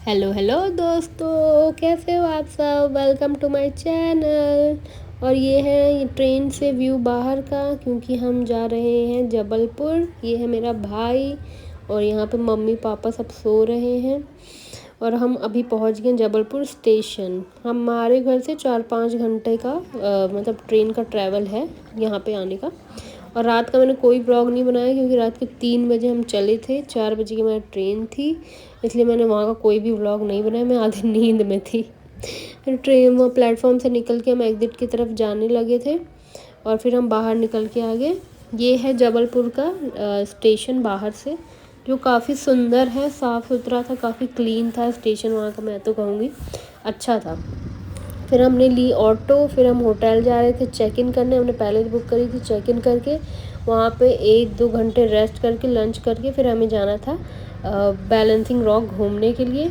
Hello hello दोस्तों, कैसे हो आप सब। Welcome to my channel. और ये है ये ट्रेन से व्यू बाहर का, क्योंकि हम जा रहे हैं जबलपुर। ये है मेरा भाई और यहाँ पे मम्मी पापा सब सो रहे हैं। और हम अभी पहुँच गए जबलपुर स्टेशन। हमारे घर से 4-5 घंटे का मतलब ट्रेन का ट्रैवल है यहाँ पे आने का। और रात का मैंने कोई ब्लॉग नहीं बनाया, क्योंकि रात के 3 बजे हम चले थे, 4 बजे की मेरी ट्रेन थी, इसलिए मैंने वहाँ का कोई भी व्लॉग नहीं बनाया। मैं आधी नींद में थी। फिर ट्रेन वो प्लेटफॉर्म से निकल के हम एग्ज़िट की तरफ जाने लगे थे और फिर हम बाहर निकल के आ गए। ये है जबलपुर का स्टेशन बाहर से, जो काफ़ी सुंदर है, साफ़ सुथरा था, काफ़ी क्लीन था स्टेशन वहाँ का। मैं तो कहूँगी अच्छा था। फिर हमने ली ऑटो, फिर हम होटल जा रहे थे चेक इन करने। हमने पहले बुक करी थी। चेक इन करके वहाँ पे 1-2 घंटे रेस्ट करके लंच करके फिर हमें जाना था बैलेंसिंग रॉक घूमने के लिए।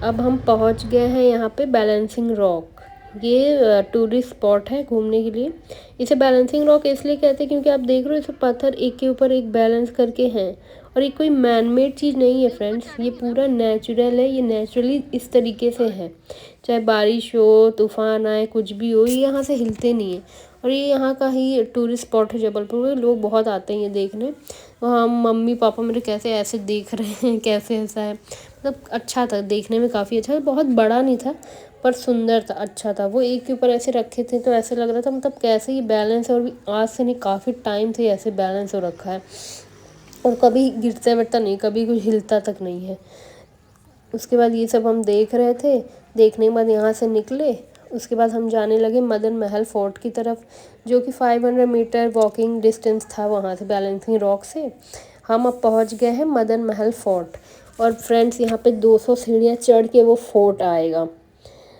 अब हम पहुँच गए हैं यहाँ पे बैलेंसिंग रॉक। ये टूरिस्ट स्पॉट है घूमने के लिए। इसे बैलेंसिंग रॉक इसलिए कहते हैं क्योंकि आप देख रहे हो इसे पत्थर एक के ऊपर एक बैलेंस करके हैं। और ये कोई मैन मेड चीज़ नहीं है फ्रेंड्स, ये पूरा नेचुरल है। ये नेचुरली इस तरीके से है, चाहे बारिश हो, तूफान आए, कुछ भी हो, ये यहाँ से हिलते नहीं है। और ये यहाँ का ही टूरिस्ट स्पॉट है जबलपुर में। लोग बहुत आते हैं ये देखने। वहाँ मम्मी पापा मेरे कैसे ऐसे देख रहे हैं, कैसे ऐसा है। मतलब अच्छा था देखने में, काफ़ी अच्छा था। बहुत बड़ा नहीं था पर सुंदर था, अच्छा था। वो एक के ऊपर ऐसे रखे थे तो ऐसे लग रहा था मतलब कैसे ये बैलेंस है। और भी आज से नहीं, काफ़ी टाइम से ऐसे बैलेंस हो रखा है और कभी गिरता विरता नहीं, कभी कुछ हिलता तक नहीं है। उसके बाद ये सब हम देख रहे थे। देखने के बाद यहाँ से निकले। उसके बाद हम जाने लगे मदन महल फोर्ट की तरफ, जो कि 500 मीटर वॉकिंग डिस्टेंस था वहाँ से बैलेंसिंग रॉक से। हम अब पहुँच गए हैं मदन महल फोर्ट। और फ्रेंड्स यहाँ पे 200 सीढ़ियाँ चढ़ के वो फोर्ट आएगा।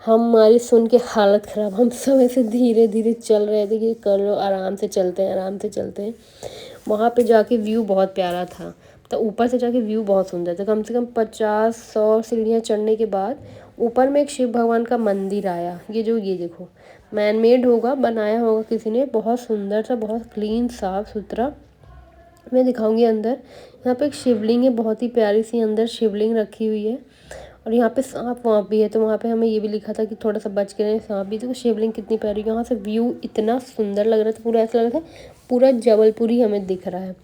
हमारी सुन के हालत ख़राब, हम सब ऐसे धीरे धीरे चल रहे थे कि कर लो, आराम से चलते हैं, आराम से चलते हैं। वहाँ पे जाके व्यू बहुत प्यारा था। तो ऊपर से जाके व्यू बहुत सुंदर था। कम से कम 50-100 सीढ़ियाँ चढ़ने के बाद ऊपर में एक शिव भगवान का मंदिर आया। ये देखो, मैन मेड होगा, बनाया होगा किसी ने। बहुत सुंदर था, बहुत क्लीन, साफ़ सुथरा। मैं दिखाऊंगी अंदर। यहाँ पे एक शिवलिंग है, बहुत ही प्यारी सी अंदर शिवलिंग रखी हुई है। और यहाँ पे सांप वाँप भी है, तो वहाँ पे हमें ये भी लिखा था कि थोड़ा सा बच के रहें, सांप भी। तो शिवलिंग कितनी प्यारी, यहाँ से व्यू इतना सुंदर लग रहा था, पूरा ऐसा लग रहा था पूरा जबलपुर ही हमें दिख रहा है।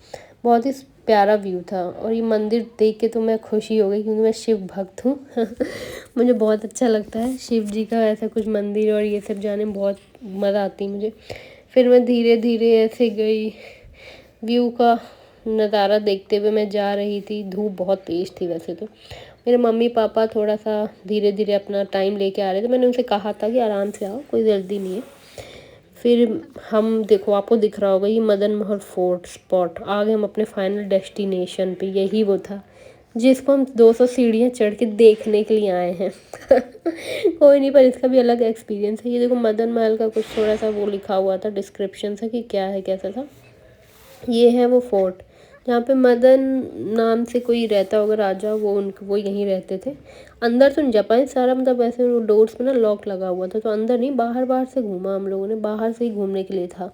बहुत ही प्यारा व्यू था। और ये मंदिर देख के तो मैं खुशी हो गई, क्योंकि मैं शिव भक्त हूँ। मुझे बहुत अच्छा लगता है शिव जी का ऐसा कुछ मंदिर और ये सब जाने में बहुत मज़ा आती है मुझे। फिर मैं धीरे धीरे ऐसे गई, व्यू का नज़ारा देखते हुए मैं जा रही थी। धूप बहुत तेज़ थी वैसे तो। मेरे मम्मी पापा थोड़ा सा धीरे धीरे अपना टाइम लेके आ रहे थे। मैंने उनसे कहा था कि आराम से आओ, कोई जल्दी नहीं है। फिर हम देखो, आपको दिख रहा होगा ये मदन महल फोर्ट स्पॉट। आ गए हम अपने फाइनल डेस्टिनेशन पे। यही वो था जिसको हम 200 सीढ़ियाँ चढ़ के देखने के लिए आए हैं। कोई नहीं, पर इसका भी अलग एक्सपीरियंस है। ये देखो मदन महल का कुछ थोड़ा सा वो लिखा हुआ था डिस्क्रिप्शन से कि क्या है कैसा था। ये है वो फोर्ट जहाँ पे मदन नाम से कोई रहता होगा राजा, वो यहीं रहते थे। अंदर तो नहीं जा पाए सारा, मतलब ऐसे वो डोर्स पे ना लॉक लगा हुआ था, तो अंदर नहीं, बाहर बाहर से घूमा हम लोगों ने। बाहर से ही घूमने के लिए था,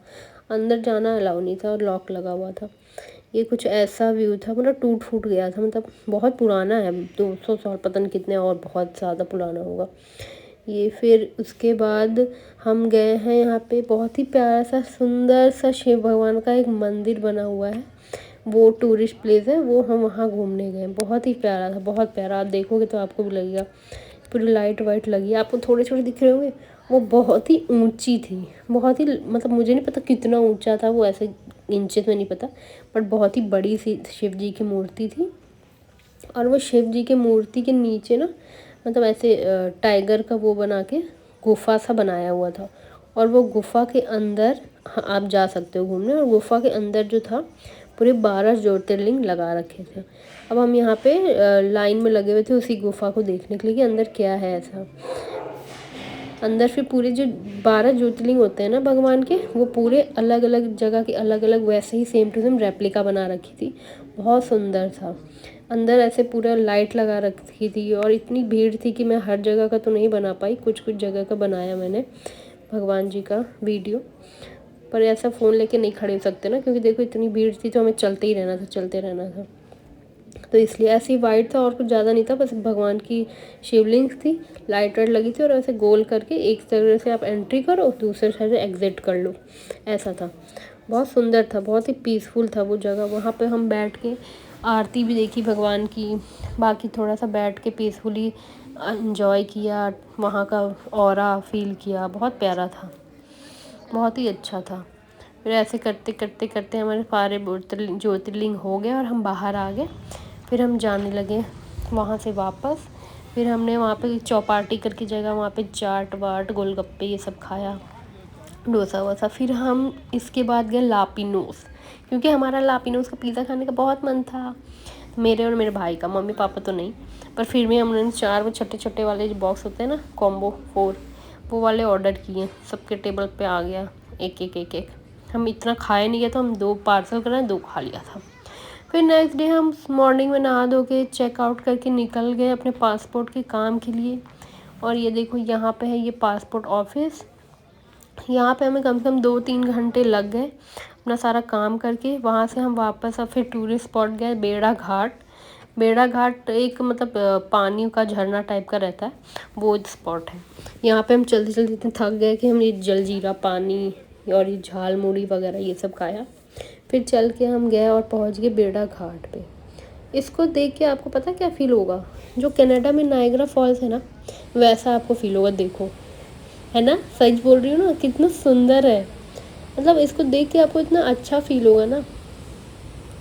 अंदर जाना अलाउ नहीं था और लॉक लगा हुआ था। ये कुछ ऐसा व्यू था, मतलब टूट फूट गया था, मतलब बहुत पुराना है, 200 साल पता नहीं कितने, और बहुत ज़्यादा पुराना होगा ये। फिर उसके बाद हम गए हैं यहाँ पे, बहुत ही प्यारा सा सुंदर सा शिव भगवान का एक मंदिर बना हुआ है। वो टूरिस्ट प्लेस है, वो हम वहाँ घूमने गए। बहुत ही प्यारा था, बहुत प्यारा। आप देखोगे तो आपको भी लगेगा। पूरी लाइट वाइट लगी है, आपको थोड़े छोटे दिख रहे होंगे। वो बहुत ही ऊंची थी, बहुत ही, मतलब मुझे नहीं पता कितना ऊंचा था वो, ऐसे इंचेस में नहीं पता, बट बहुत ही बड़ी सी शिव जी की मूर्ति थी। और वो शिव जी के मूर्ति के नीचे ना, मतलब ऐसे टाइगर का वो बना के गुफा सा बनाया हुआ था। और वो गुफा के अंदर आप जा सकते हो घूमने। और गुफा के अंदर जो था, पूरे 12 ज्योतिर्लिंग लगा रखे थे। अब हम यहाँ पे लाइन में लगे हुए थे उसी गुफा को देखने के लिए कि अंदर क्या है ऐसा। अंदर फिर पूरे जो 12 ज्योतिर्लिंग होते हैं ना भगवान के, वो पूरे अलग अलग जगह के अलग अलग वैसे ही सेम टू सेम रेप्लिका बना रखी थी। बहुत सुंदर था। अंदर ऐसे पूरा लाइट लगा रखी थी और इतनी भीड़ थी कि मैं हर जगह का तो नहीं बना पाई, कुछ कुछ जगह का बनाया मैंने भगवान जी का वीडियो। पर ऐसा फ़ोन लेके नहीं खड़े हो सकते ना, क्योंकि देखो इतनी भीड़ थी तो हमें चलते ही रहना था, चलते रहना था। तो इसलिए ऐसे ही वाइट था और कुछ ज़्यादा नहीं था, बस भगवान की शिवलिंग थी, लाइट वाइट लगी थी और ऐसे गोल करके एक तरह से आप एंट्री करो, दूसरे साइड से एग्जिट कर लो, ऐसा था। बहुत सुंदर था, बहुत ही पीसफुल था वो जगह। वहाँ पे हम बैठ के आरती भी देखी भगवान की, बाकी थोड़ा सा बैठ के पीसफुली इंजॉय किया, वहाँ का ऑरा फील किया, बहुत प्यारा था, बहुत ही अच्छा था। फिर ऐसे करते करते करते हमारे सारे ज्योतिर्लिंग हो गए और हम बाहर आ गए। फिर हम जाने लगे वहाँ से वापस। फिर हमने वहाँ पे चौपाटी करके जगह, वहाँ पे चाट वाट गोलगप्पे ये सब खाया, डोसा वोसा। फिर हम इसके बाद गए लापिनोस, क्योंकि हमारा लापिनोस का पिज़्ज़ा खाने का बहुत मन था, मेरे और मेरे भाई का, मम्मी पापा तो नहीं। पर फिर भी हमने 4 वो छोटे छोटे वाले जो बॉक्स होते हैं ना, कॉम्बो 4, वो वाले ऑर्डर किए। सबके टेबल पे आ गया एक एक एक एक। हम इतना खाए नहीं गया, तो हम 2 पार्सल कराए, 2 खा लिया था। फिर नेक्स्ट डे हम मॉर्निंग में नहा धो के चेकआउट करके निकल गए अपने पासपोर्ट के काम के लिए। और ये देखो यहाँ पे है ये पासपोर्ट ऑफिस। यहाँ पे हमें कम से कम 2-3 घंटे लग गए अपना सारा काम करके। वहाँ से हम वापस अब फिर टूरिस्ट स्पॉट गए, बेड़ा घाट। बेड़ा घाट एक मतलब पानी का झरना टाइप का रहता है, वो स्पॉट है। यहाँ पे हम चलते चलते इतने थक गए कि हमने जलजीरा पानी और ये झाल मुड़ी वगैरह ये सब खाया। फिर चल के हम गए और पहुँच गए बेड़ा घाट पे। इसको देख के आपको पता क्या फ़ील होगा, जो कनाडा में नायग्रा फॉल्स है ना, वैसा आपको फ़ील होगा। देखो, है ना, सच बोल रही हूँ ना, कितना सुंदर है। मतलब इसको देख के आपको इतना अच्छा फील होगा ना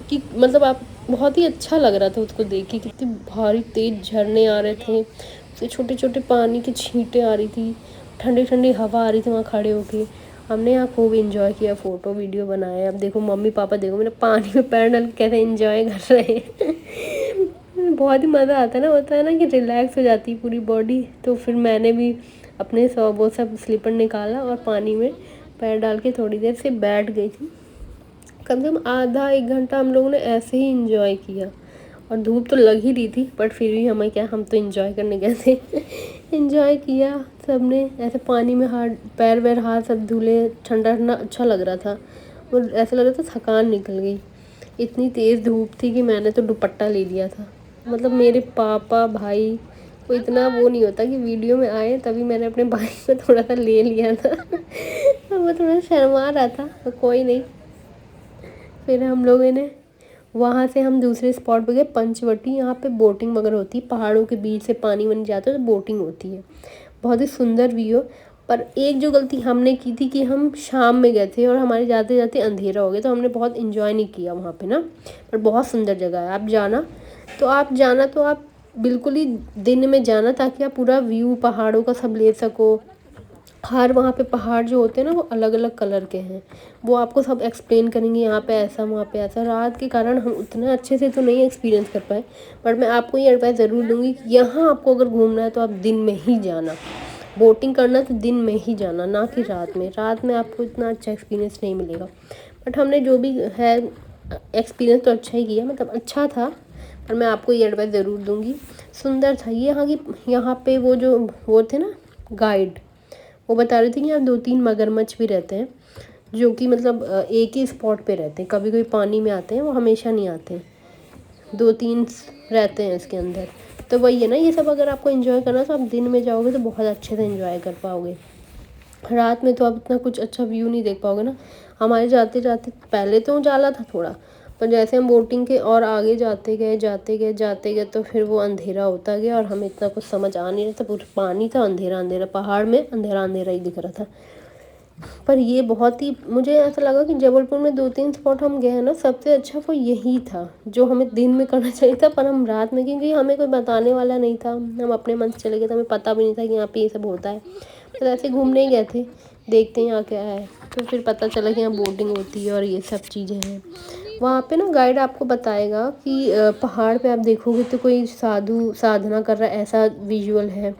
कि मतलब आप, बहुत ही अच्छा लग रहा था उसको देख के। कितने भारी तेज झरने आ रहे थे, उसके छोटे छोटे पानी की छींटें आ रही थी, ठंडी ठंडी हवा आ रही थी वहाँ खड़े होके। हमने यहाँ खूब इंजॉय किया, फ़ोटो वीडियो बनाए। अब देखो मम्मी पापा, देखो मेरे पानी में पैर डाल के कैसे इंजॉय कर रहे हैं। बहुत ही मज़ा आता है ना, होता है ना कि रिलैक्स हो जाती है पूरी बॉडी। तो फिर मैंने भी अपने वो सब स्लीपर निकाला और पानी में पैर डाल के थोड़ी देर से बैठ गई थी। कम से कम आधा 1 घंटा हम लोगों ने ऐसे ही इंजॉय किया। और धूप तो लग ही रही थी, बट फिर भी हमें क्या, हम तो इंजॉय करने गए थे। इंजॉय किया सबने, ऐसे पानी में हाथ पैर वैर हाथ सब धुले, ठंडा ठंडा अच्छा लग रहा था। और ऐसा लग रहा था थकान निकल गई। इतनी तेज़ धूप थी कि मैंने तो दुपट्टा ले लिया था। मतलब मेरे पापा भाई को इतना वो नहीं होता कि वीडियो में आए, तभी मैंने अपने भाई को थोड़ा सा ले लिया था। वो थोड़ा शर्मा रहा था, तो कोई नहीं। फिर हम लोगों ने वहाँ से हम दूसरे स्पॉट पे गए, पंचवटी। यहाँ पे बोटिंग वगैरह होती है, पहाड़ों के बीच से पानी बन जाता है तो बोटिंग होती है, बहुत ही सुंदर व्यू। पर एक जो गलती हमने की थी कि हम शाम में गए थे और हमारे जाते जाते अंधेरा हो गया, तो हमने बहुत इन्जॉय नहीं किया वहाँ पे ना। पर बहुत सुंदर जगह है, आप जाना तो आप बिल्कुल ही दिन में जाना, ताकि आप पूरा व्यू पहाड़ों का सब ले सको। हर वहाँ पे पहाड़ जो होते हैं ना, वो अलग अलग कलर के हैं, वो आपको सब एक्सप्लेन करेंगे, यहाँ पे ऐसा वहाँ पे ऐसा। रात के कारण हम उतना अच्छे से तो नहीं एक्सपीरियंस कर पाए, बट मैं आपको ये एडवाइस ज़रूर दूँगी कि यहाँ आपको अगर घूमना है तो आप दिन में ही जाना। बोटिंग करना तो दिन में ही जाना, ना कि रात में। रात में आपको इतना अच्छा एक्सपीरियंस नहीं मिलेगा। बट हमने जो भी है एक्सपीरियंस तो अच्छा ही किया, मतलब अच्छा था। पर मैं आपको ये एडवाइस ज़रूर दूँगी, सुंदर था ये। यहाँ पे वो थे ना गाइड, वो बता रहे थे कि यहाँ 2-3 मगरमच्छ भी रहते हैं, जो कि मतलब एक ही स्पॉट पे रहते हैं। कभी कभी पानी में आते हैं, वो हमेशा नहीं आते हैं, 2-3 रहते हैं इसके अंदर। तो वही है ना, ये सब अगर आपको एंजॉय करना तो आप दिन में जाओगे तो बहुत अच्छे से एंजॉय कर पाओगे। रात में तो आप इतना कुछ अच्छा व्यू नहीं देख पाओगे ना। हमारे जाते जाते पहले तो उजाला था थोड़ा, पर जैसे हम बोटिंग के और आगे जाते गए तो फिर वो अंधेरा होता गया और हमें इतना कुछ समझ आ नहीं रहा था। पूरा पानी था, अंधेरा अंधेरा, पहाड़ में अंधेरा अंधेरा ही दिख रहा था। पर ये बहुत ही, मुझे ऐसा लगा कि जबलपुर में 2-3 स्पॉट हम गए हैं ना, सबसे अच्छा वो यही था जो हमें दिन में करना चाहिए था। पर हम रात में, क्योंकि हमें कोई बताने वाला नहीं था, हम अपने मन से चले गए थे, हमें पता भी नहीं था कि यहाँ पे ये सब होता है। तो ऐसे घूमने ही गए थे, देखते हैं यहाँ क्या है। तो फिर पता चला कि यहाँ बोटिंग होती है और ये सब चीज़ें हैं। वहाँ पे ना गाइड आपको बताएगा कि पहाड़ पे आप देखोगे तो कोई साधु साधना कर रहा है, ऐसा विजुअल है।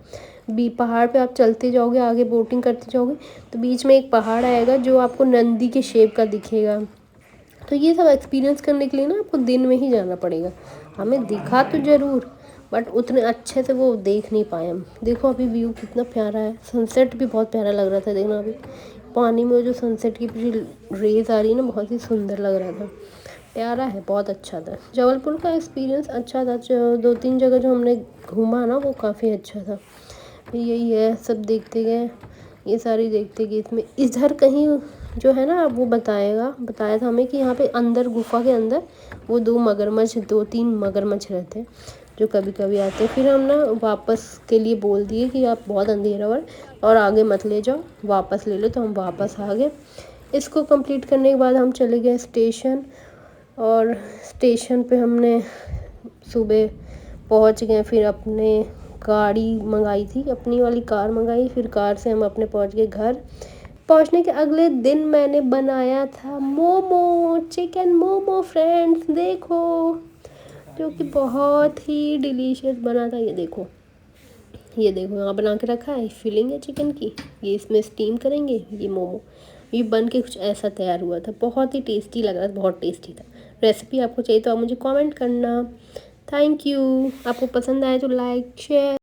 पहाड़ पे आप चलते जाओगे, आगे बोटिंग करते जाओगे, तो बीच में एक पहाड़ आएगा जो आपको नंदी के शेप का दिखेगा। तो ये सब एक्सपीरियंस करने के लिए ना आपको दिन में ही जाना पड़ेगा। हमें दिखा तो ज़रूर, बट उतने अच्छे से वो देख नहीं पाए हम। देखो अभी व्यू कितना प्यारा है, सनसेट भी बहुत प्यारा लग रहा था। देखना अभी पानी में जो सनसेट की पूरी रेज आ रही है ना, बहुत ही सुंदर लग रहा था। प्यारा है, बहुत अच्छा था। जबलपुर का एक्सपीरियंस अच्छा था, जो 2-3 जगह जो हमने घूमा ना वो काफ़ी अच्छा था। यही है, सब देखते गए, ये सारी देखते गए। इसमें इधर कहीं जो है ना वो बताया था हमें कि यहाँ पे अंदर गुफा के अंदर वो 2-3 मगरमच्छ रहते हैं जो कभी कभी आते हैं। फिर हम ना वापस के लिए बोल दिए कि आप बहुत अंधेरा हुआ और आगे मत ले जाओ, वापस ले लो, तो हम वापस आ गए। इसको कंप्लीट करने के बाद हम चले गए स्टेशन, और स्टेशन पे हमने सुबह पहुंच गए। फिर अपने गाड़ी मंगाई थी, अपनी वाली कार मंगाई, फिर कार से हम अपने पहुंच गए घर। पहुंचने के अगले दिन मैंने बनाया था मोमो, चिकन मोमो फ्रेंड्स, देखो, जो कि बहुत ही डिलीशियस बना था। ये देखो यहाँ बना के रखा है, फिलिंग है चिकन की, ये इसमें स्टीम करेंगे ये मोमो। ये बन के कुछ ऐसा तैयार हुआ था, बहुत ही टेस्टी लग रहा था, बहुत टेस्टी था। रेसिपी आपको चाहिए तो आप मुझे कमेंट करना। Thank you. आपको पसंद आए तो लाइक शेयर